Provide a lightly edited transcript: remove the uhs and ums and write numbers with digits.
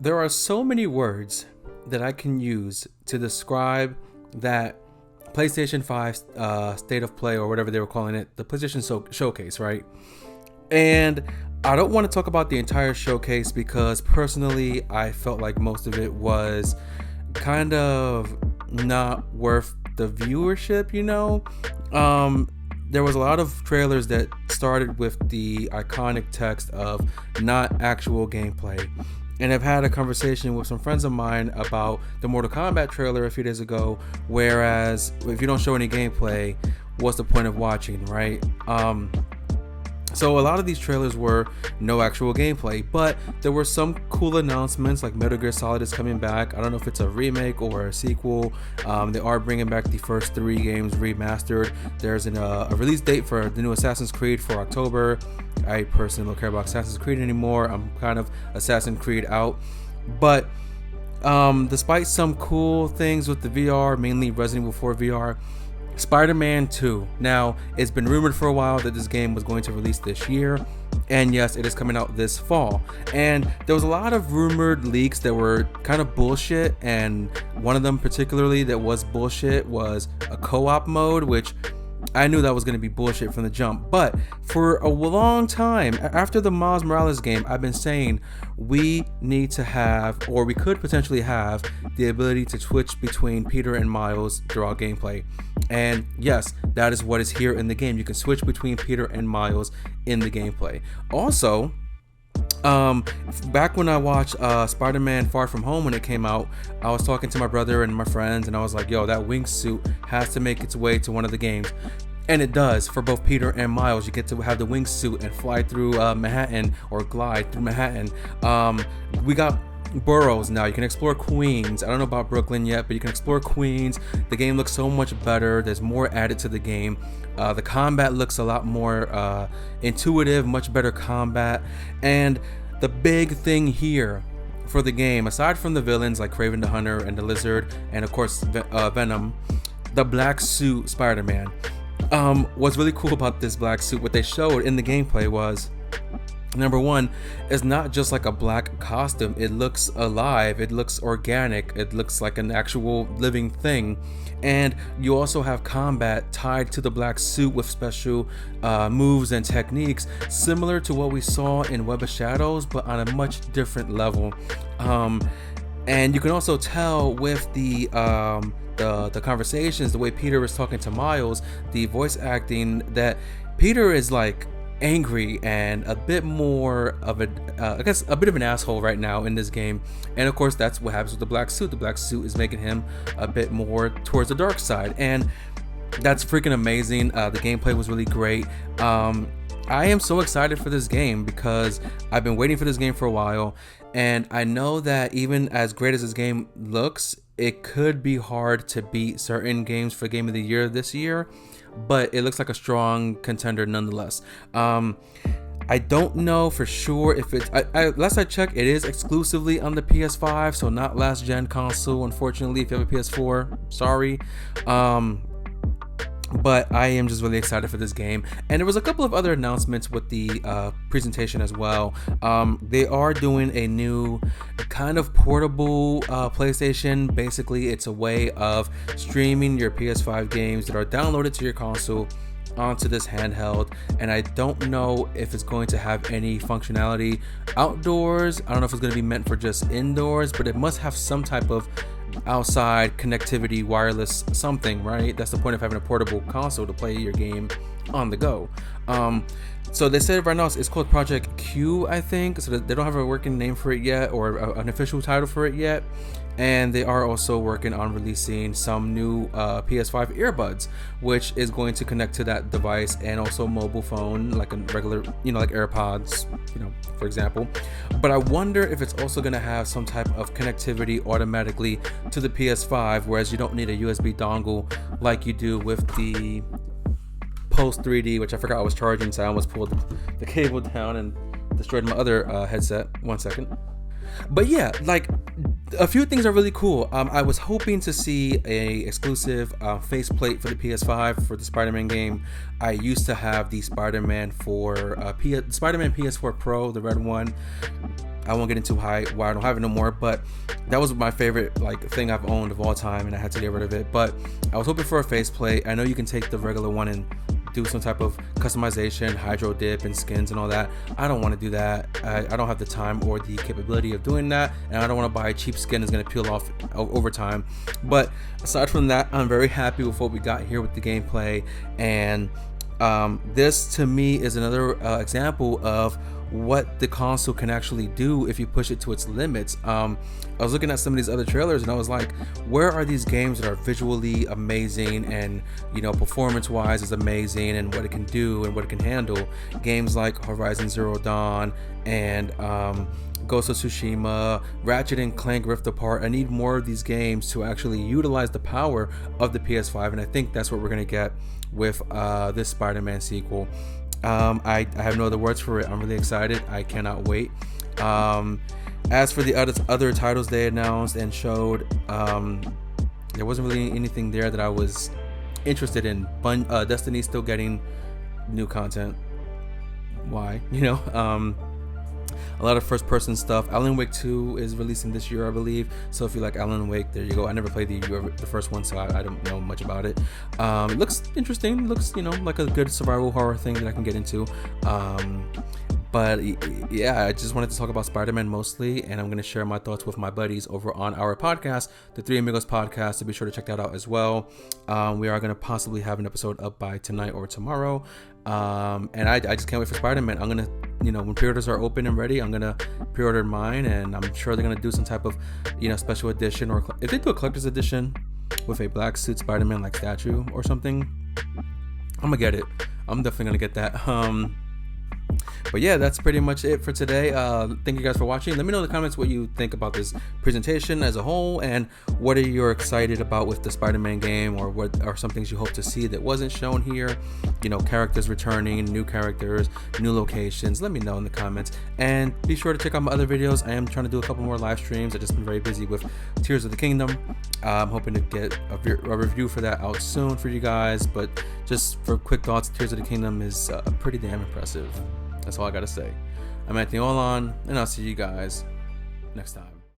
There are so many words that I can use to describe that PlayStation 5 state of play, or whatever they were calling it, the PlayStation Showcase, right? And I don't want to talk about the entire showcase because personally, I felt like most of it was kind of not worth the viewership, you know? There was a lot of trailers that started with the iconic text of not actual gameplay. And I've had a conversation with some friends of mine about the Mortal Kombat trailer a few days ago, whereas if you don't show any gameplay, what's the point of watching, right? So a lot of these trailers were no actual gameplay, but there were some cool announcements like Metal Gear Solid is coming back. I don't know if it's a remake or a sequel. They are bringing back the first 3 games remastered. There's a release date for the new Assassin's Creed for October. I personally don't care about Assassin's Creed anymore. I'm kind of Assassin's Creed out. But despite some cool things with the VR, mainly Resident Evil 4 VR, Spider-Man 2. Now, it's been rumored for a while that this game was going to release this year, and yes, it is coming out this fall. And there was a lot of rumored leaks that were kind of bullshit, and one of them particularly that was bullshit was a co-op mode, which I knew that was going to be bullshit from the jump. But for a long time, after the Miles Morales game, I've been saying we need to have, or we could potentially have, the ability to switch between Peter and Miles throughout gameplay. And yes, that is what is here in the game. You can switch between Peter and Miles in the gameplay. Also, back when I watched Spider-Man Far From Home when it came out, I was talking to my brother and my friends, and I was like, yo, that wingsuit has to make its way to one of the games. And it does for both Peter and Miles. You get to have the wingsuit and fly through Manhattan, or glide through Manhattan. We got boroughs now. You can explore Queens. I don't know about Brooklyn yet, but you can explore Queens. The game looks so much better. There's more added to the game. The combat looks a lot more intuitive, much better combat. And the big thing here for the game, aside from the villains like Kraven the Hunter and the Lizard, and of course Venom, the black suit Spider-Man. What's really cool about this black suit, what they showed in the gameplay was, number one, it's not just like a black costume. It looks alive, it looks organic, it looks like an actual living thing. And you also have combat tied to the black suit with special moves and techniques similar to what we saw in Web of Shadows, but on a much different level. And you can also tell with the conversations, the way Peter is talking to Miles, the voice acting, that Peter is like angry and a bit more of I guess a bit of an asshole right now in this game. And of course, that's what happens with the black suit. The black suit is making him a bit more towards the dark side, and that's freaking amazing. The gameplay was really great. I am so excited for this game because I've been waiting for this game for a while, and I know that even as great as this game looks, it could be hard to beat certain games for Game of the Year this year, but it looks like a strong contender nonetheless. I don't know for sure if it's, last I checked, it is exclusively on the PS5, so not last gen console, unfortunately. If you have a PS4, sorry. But I am just really excited for this game. And there was a couple of other announcements with the presentation as well. They are doing a new kind of portable PlayStation. Basically, it's a way of streaming your PS5 games that are downloaded to your console onto this handheld, and I don't know if it's going to have any functionality outdoors. I don't know if it's going to be meant for just indoors, but it must have some type of outside connectivity, wireless something, right? That's the point of having a portable console, to play your game on the go. So they said right now it's called Project Q, I think. So they don't have a working name for it yet, or an official title for it yet. And they are also working on releasing some new PS5 earbuds, which is going to connect to that device, and also mobile phone, like a regular, like AirPods, for example. But I wonder if it's also going to have some type of connectivity automatically to the PS5, whereas you don't need a USB dongle like you do with the Post 3D, which I forgot I was charging, so I almost pulled the cable down and destroyed my other headset. 1 second. But yeah, like, a few things are really cool. I was hoping to see a exclusive faceplate for the PS5 for the Spider-Man game. I used to have the Spider-Man PS4 Pro, the red one. I won't get into why I don't have it no more, but that was my favorite like thing I've owned of all time, and I had to get rid of it. But I was hoping for a faceplate. I know you can take the regular one and do some type of customization, hydro dip and skins and all that. I don't want to do that. I don't have the time or the capability of doing that, and I don't want to buy a cheap skin that's going to peel off over time. But aside from that, I'm very happy with what we got here with the gameplay, and this to me is another example of what the console can actually do if you push it to its limits. I was looking at some of these other trailers and I was like, where are these games that are visually amazing and, you know, performance wise is amazing and what it can do and what it can handle? Games like Horizon Zero Dawn and Ghost of Tsushima, Ratchet and Clank Rift Apart. I need more of these games to actually utilize the power of the PS5, and I think that's what we're gonna get with this Spider-Man sequel. I have no other words for it. I'm really excited. I cannot wait. As for the other titles they announced and showed, there wasn't really anything there that I was interested in. Destiny's still getting new content. Why? You know, a lot of first-person stuff. Alan Wake 2 is releasing this year, I believe. So if you like Alan Wake, there you go. I never played the first one, so I don't know much about it. It looks interesting. It looks, you know, like a good survival horror thing that I can get into. But yeah, I just wanted to talk about Spider-Man mostly, and I'm going to share my thoughts with my buddies over on our podcast, the Three Amigos podcast, so be sure to check that out as well. We are going to possibly have an episode up by tonight or tomorrow. And I just can't wait for Spider-Man. I'm going to, you know, when pre-orders are open and ready, I'm going to pre-order mine, and I'm sure they're going to do some type of, you know, special edition, or if they do a collector's edition with a black suit Spider-Man like statue or something, I'm going to get it. I'm definitely going to get that. But yeah, that's pretty much it for today. Thank you guys for watching. Let me know in the comments what you think about this presentation as a whole, and what are you excited about with the Spider-Man game, or what are some things you hope to see that wasn't shown here. You know, characters returning, new characters, new locations. Let me know in the comments, and be sure to check out my other videos. I am trying to do a couple more live streams. I've just been very busy with Tears of the Kingdom. I'm hoping to get a review for that out soon for you guys, but just for quick thoughts, Tears of the Kingdom is pretty damn impressive. That's all I gotta say. I'm Anthony Olan, and I'll see you guys next time.